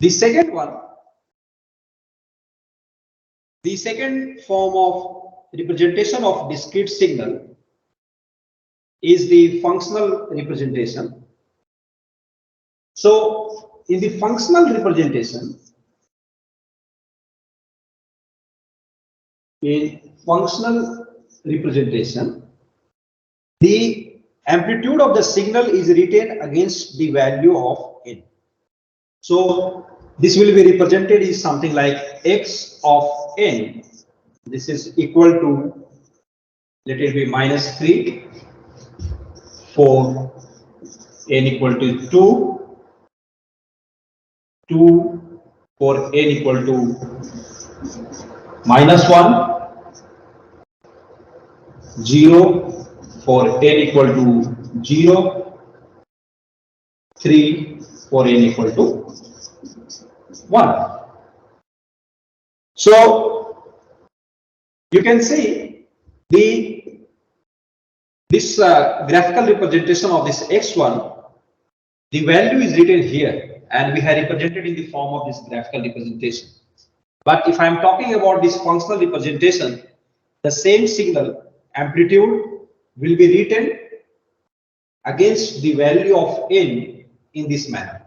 The second one, the second form of representation of discrete signal is the functional representation. So in the functional representation, the amplitude of the signal is written against the value of n. So this will be represented is something like x of n. This is equal to, let it be -3 for n equal to 2, 2 for n equal to -1, 0 for n equal to 0, 3 for n equal to 1. So you can see this graphical representation of this x1, the value is written here and we have represented in the form of this graphical representation. But if I am talking about this functional representation, the same signal amplitude will be written against the value of n in this manner.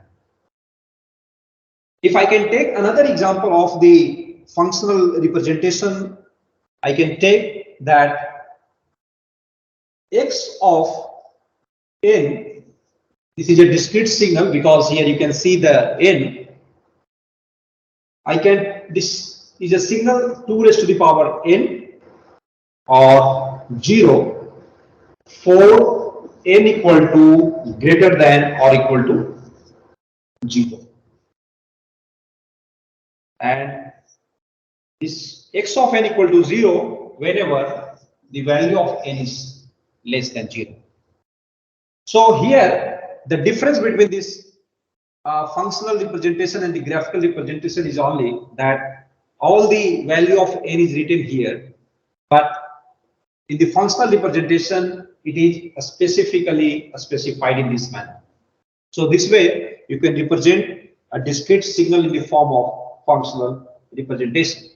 If I can take another example of the functional representation, I can take that x of n, this is a discrete signal because here you can see the n. This is a signal 2 raised to the power n or 0 for n equal to greater than or equal to 0. And this x of n equal to 0 whenever the value of n is less than 0. So here the difference between this functional representation and the graphical representation is only that all the value of n is written here, but in the functional representation it is specifically specified in this manner. So this way you can represent a discrete signal in the form of functional representation.